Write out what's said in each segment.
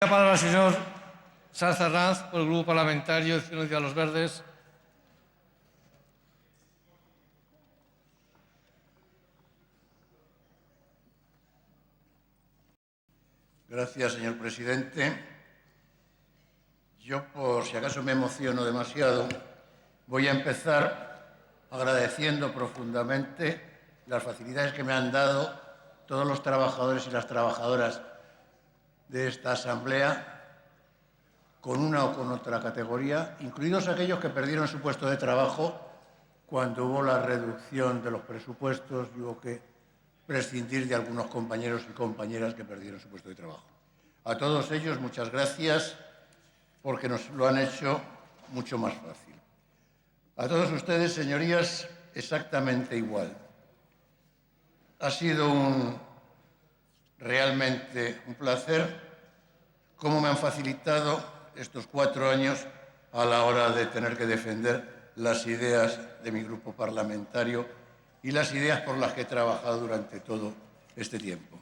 La palabra al señor Sanz Arranz, por el Grupo Parlamentario de Ciudadanos de los Verdes. Gracias, señor presidente. Yo, por si acaso me emociono demasiado, voy a empezar agradeciendo profundamente las facilidades que me han dado todos los trabajadores y las trabajadoras de esta Asamblea, con una o con otra categoría, incluidos aquellos que perdieron su puesto de trabajo cuando hubo la reducción de los presupuestos y hubo que prescindir de algunos compañeros y compañeras que perdieron su puesto de trabajo. A todos ellos, muchas gracias, porque nos lo han hecho mucho más fácil. A todos ustedes, señorías, exactamente igual. Ha sido realmente un placer cómo me han facilitado estos 4 años a la hora de tener que defender las ideas de mi grupo parlamentario y las ideas por las que he trabajado durante todo este tiempo.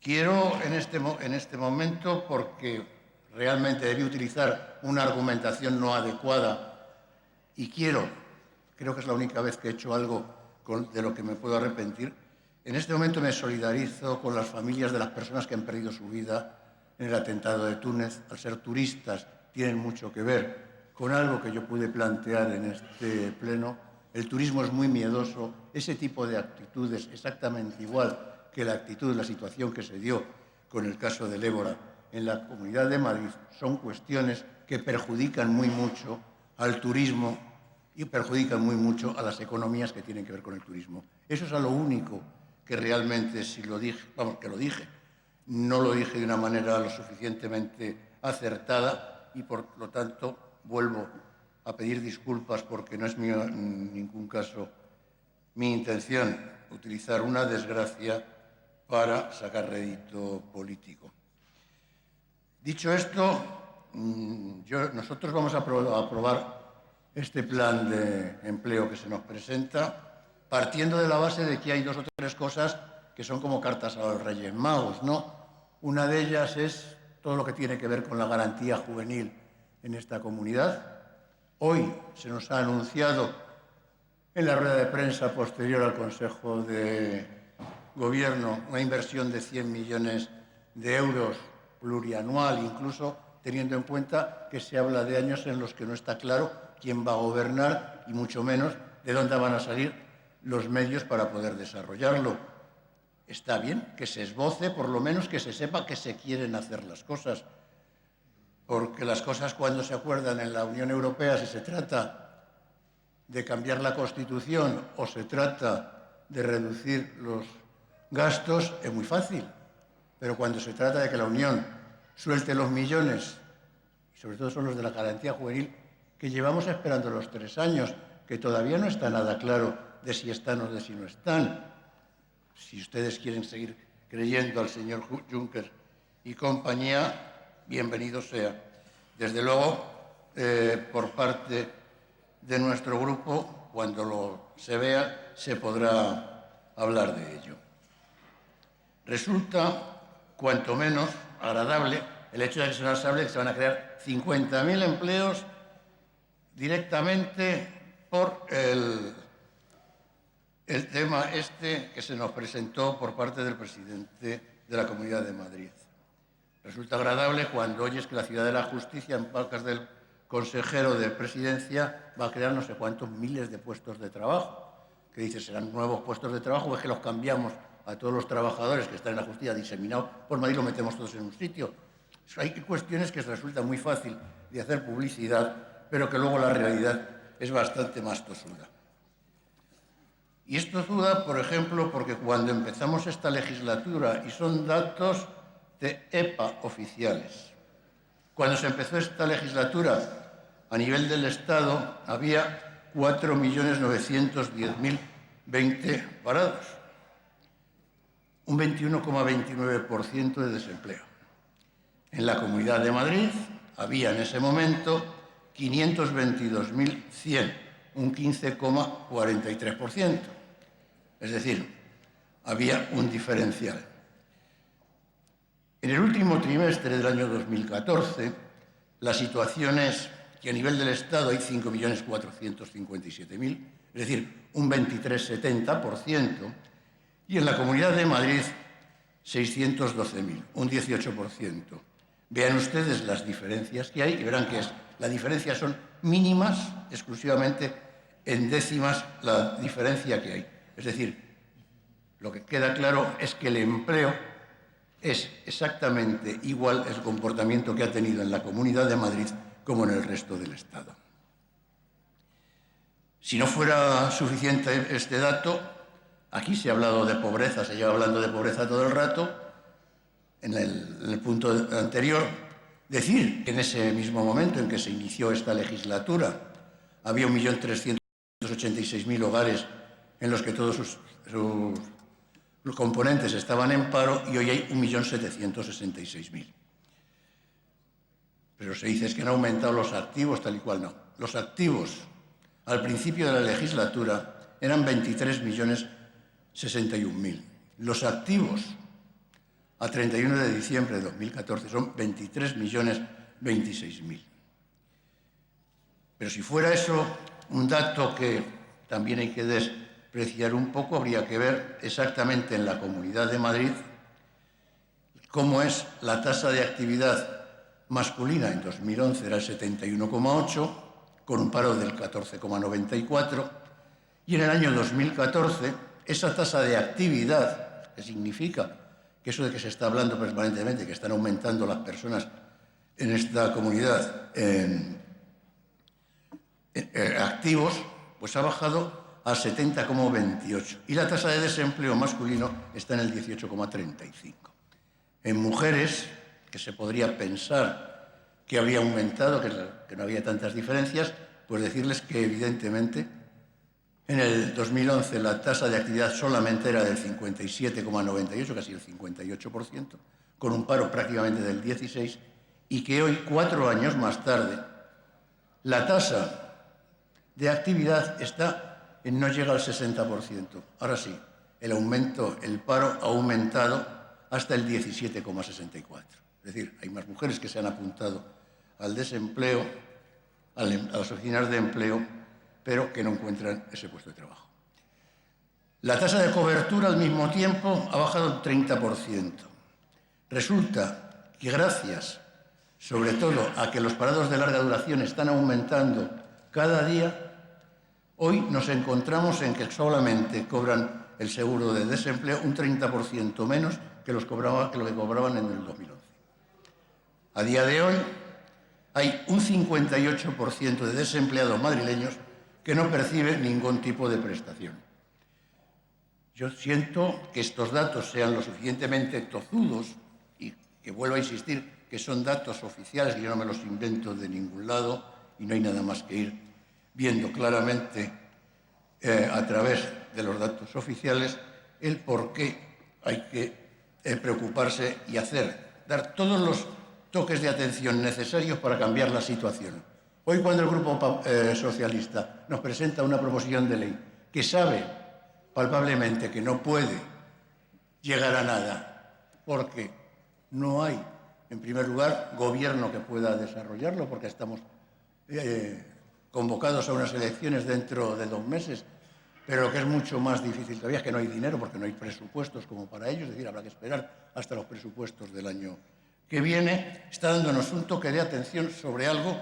Quiero en este momento, porque realmente debí utilizar una argumentación no adecuada y creo que es la única vez que he hecho algo de lo que me puedo arrepentir, en este momento me solidarizo con las familias de las personas que han perdido su vida en el atentado de Túnez. Al ser turistas, tienen mucho que ver con algo que yo pude plantear en este pleno. El turismo es muy miedoso. Ese tipo de actitudes, exactamente igual que la actitud de la situación que se dio con el caso del ébola en la Comunidad de Madrid, son cuestiones que perjudican muy mucho al turismo y perjudican muy mucho a las economías que tienen que ver con el turismo. Eso es a lo único que realmente, si lo dije, que lo dije, no lo dije de una manera lo suficientemente acertada y, por lo tanto, vuelvo a pedir disculpas porque no es en ningún caso mi intención utilizar una desgracia para sacar rédito político. Dicho esto, nosotros vamos a aprobar este plan de empleo que se nos presenta, partiendo de la base de que hay 2 o 3 cosas que son como cartas a los Reyes Magos, ¿no? Una de ellas es todo lo que tiene que ver con la garantía juvenil en esta comunidad. Hoy se nos ha anunciado en la rueda de prensa posterior al Consejo de Gobierno una inversión de 100 millones de euros plurianual, incluso teniendo en cuenta que se habla de años en los que no está claro quién va a gobernar y mucho menos de dónde van a salir los medios para poder desarrollarlo. Está bien que se esboce, por lo menos que se sepa que se quieren hacer las cosas, porque las cosas, cuando se acuerdan en la Unión Europea, si se trata de cambiar la Constitución o se trata de reducir los gastos, es muy fácil. Pero cuando se trata de que la Unión suelte los millones, y sobre todo son los de la garantía juvenil, que llevamos esperando los 3 años, que todavía no está nada claro de si están o de si no están. Si ustedes quieren seguir creyendo al señor Juncker y compañía, bienvenido sea. Desde luego, por parte de nuestro grupo, cuando se vea, se podrá hablar de ello. Resulta cuanto menos agradable el hecho de que se nos hable de que se van a crear 50.000 empleos directamente por el tema que se nos presentó por parte del presidente de la Comunidad de Madrid. Resulta agradable cuando oyes que la Ciudad de la Justicia, en palabras del consejero de Presidencia, va a crear no sé cuántos miles de puestos de trabajo. Que dice, ¿serán nuevos puestos de trabajo o es que los cambiamos a todos los trabajadores que están en la justicia diseminados por Madrid y los metemos todos en un sitio? Hay cuestiones que resulta muy fácil de hacer publicidad, pero que luego la realidad es bastante más tosuda. Y es tosuda, por ejemplo, porque cuando empezamos esta legislatura, y son datos de EPA oficiales, cuando se empezó esta legislatura a nivel del Estado había 4.910.020 parados, un 21,29% de desempleo. En la Comunidad de Madrid había en ese momento 522.100, un 15,43%. Es decir, había un diferencial. En el último trimestre del año 2014, la situación es que a nivel del Estado hay 5.457.000, es decir, un 23,70%, y en la Comunidad de Madrid 612.000, un 18%. Vean ustedes las diferencias que hay y verán que las diferencias son mínimas, exclusivamente en décimas la diferencia que hay. Es decir, lo que queda claro es que el empleo es exactamente igual el comportamiento que ha tenido en la Comunidad de Madrid como en el resto del Estado. Si no fuera suficiente este dato, aquí se ha hablado de pobreza, se lleva hablando de pobreza todo el rato. En el punto anterior, decir que en ese mismo momento en que se inició esta legislatura había 1.386.000 hogares en los que todos sus componentes estaban en paro y hoy hay 1.766.000. Pero se dice es que han aumentado los activos, tal y cual no. Los activos al principio de la legislatura eran 23.061.000. Los activos a 31 de diciembre de 2014 son 23.026.000. Pero si fuera eso un dato que también hay que despreciar un poco, habría que ver exactamente en la Comunidad de Madrid cómo es la tasa de actividad masculina. En 2011 era el 71,8, con un paro del 14,94, y en el año 2014 esa tasa de actividad, que significa que eso de que se está hablando permanentemente, que están aumentando las personas en esta comunidad activos, pues ha bajado al 70,28. Y la tasa de desempleo masculino está en el 18,35. En mujeres, que se podría pensar que habría aumentado, que no había tantas diferencias, pues decirles que evidentemente en el 2011 la tasa de actividad solamente era del 57,98, casi el 58%, con un paro prácticamente del 16%, y que hoy, 4 años más tarde, la tasa de actividad no llega al 60%. Ahora sí, el paro ha aumentado hasta el 17,64%. Es decir, hay más mujeres que se han apuntado al desempleo, a las oficinas de empleo, pero que no encuentran ese puesto de trabajo. La tasa de cobertura al mismo tiempo ha bajado un 30%. Resulta que gracias, sobre todo, a que los parados de larga duración están aumentando cada día, hoy nos encontramos en que solamente cobran el seguro de desempleo un 30% menos que lo que cobraban en el 2011. A día de hoy hay un 58% de desempleados madrileños que no perciben ningún tipo de prestación. Yo siento que estos datos sean lo suficientemente tozudos y que vuelvo a insistir que son datos oficiales, que yo no me los invento de ningún lado y no hay nada más que ir viendo claramente a través de los datos oficiales el por qué hay que preocuparse y dar todos los toques de atención necesarios para cambiar la situación. Hoy, cuando el Grupo Socialista nos presenta una proposición de ley que sabe palpablemente que no puede llegar a nada porque no hay, en primer lugar, gobierno que pueda desarrollarlo, porque estamos convocados a unas elecciones dentro de 2 meses, pero lo que es mucho más difícil todavía es que no hay dinero porque no hay presupuestos como para ello, es decir, habrá que esperar hasta los presupuestos del año que viene. Está dándonos un toque de atención sobre algo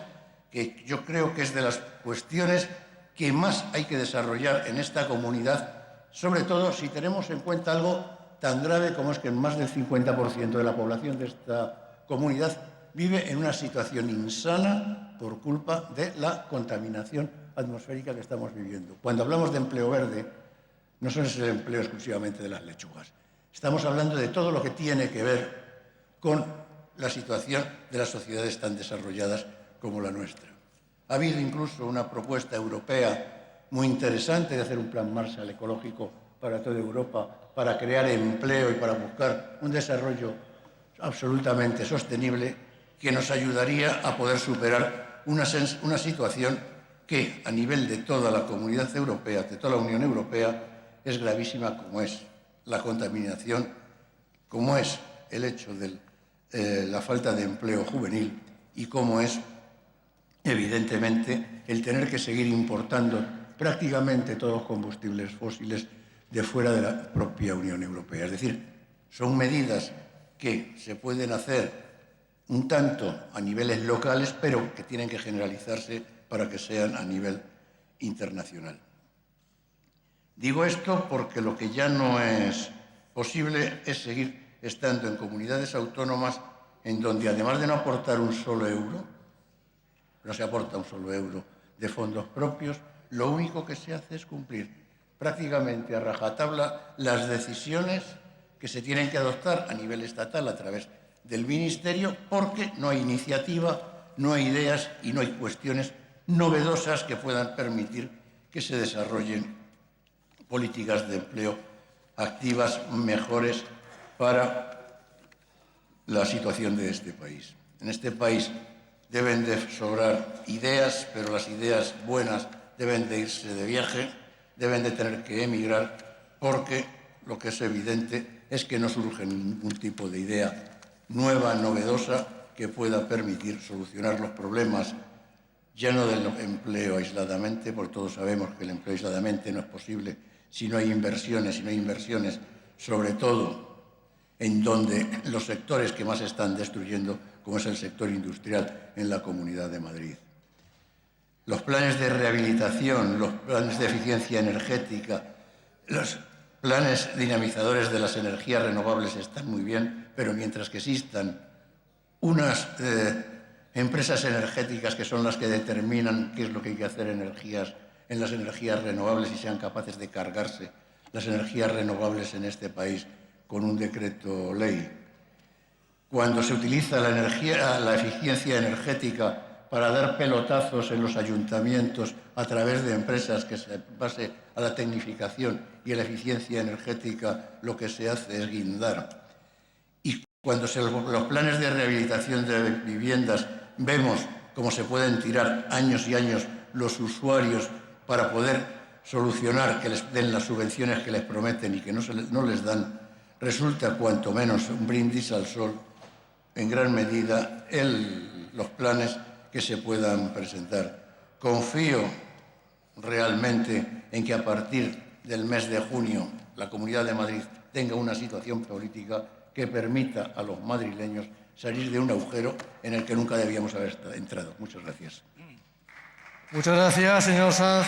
que yo creo que es de las cuestiones que más hay que desarrollar en esta comunidad, sobre todo si tenemos en cuenta algo tan grave como es que más del 50% de la población de esta comunidad vive en una situación insana por culpa de la contaminación atmosférica que estamos viviendo. Cuando hablamos de empleo verde, no solo es el empleo exclusivamente de las lechugas. Estamos hablando de todo lo que tiene que ver con la situación de las sociedades tan desarrolladas como la nuestra. Ha habido incluso una propuesta europea muy interesante de hacer un plan Marshall ecológico para toda Europa, para crear empleo y para buscar un desarrollo absolutamente sostenible que nos ayudaría a poder superar una situación que a nivel de toda la comunidad europea, de toda la Unión Europea, es gravísima, como es la contaminación, como es el hecho del la falta de empleo juvenil y cómo es, evidentemente, el tener que seguir importando prácticamente todos los combustibles fósiles de fuera de la propia Unión Europea. Es decir, son medidas que se pueden hacer un tanto a niveles locales, pero que tienen que generalizarse para que sean a nivel internacional. Digo esto porque lo que ya no es posible es seguir estando en comunidades autónomas en donde, además de no aportar un solo euro, no se aporta un solo euro de fondos propios, lo único que se hace es cumplir prácticamente a rajatabla las decisiones que se tienen que adoptar a nivel estatal a través del Ministerio, porque no hay iniciativa, no hay ideas y no hay cuestiones novedosas que puedan permitir que se desarrollen políticas de empleo activas mejores para la situación de este país. En este país deben de sobrar ideas, pero las ideas buenas deben de irse de viaje, deben de tener que emigrar, porque lo que es evidente es que no surge ningún tipo de idea nueva, novedosa, que pueda permitir solucionar los problemas ya no del empleo aisladamente, porque todos sabemos que el empleo aisladamente no es posible si no hay inversiones, sobre todo en donde los sectores que más están destruyendo, como es el sector industrial en la Comunidad de Madrid. Los planes de rehabilitación, los planes de eficiencia energética, los planes dinamizadores de las energías renovables están muy bien, pero mientras que existan unas empresas energéticas que son las que determinan qué es lo que hay que hacer en las energías renovables y sean capaces de cargarse las energías renovables en este país con un decreto ley. Cuando se utiliza la eficiencia energética para dar pelotazos en los ayuntamientos a través de empresas que se base a la tecnificación y a la eficiencia energética, lo que se hace es guindar. Y cuando los planes de rehabilitación de viviendas vemos cómo se pueden tirar años y años los usuarios para poder solucionar que les den las subvenciones que les prometen y que no les dan, resulta cuanto menos un brindis al sol, en gran medida, los planes que se puedan presentar. Confío realmente en que a partir del mes de junio la Comunidad de Madrid tenga una situación política que permita a los madrileños salir de un agujero en el que nunca debíamos haber entrado. Muchas gracias. Muchas gracias, señor Sanz.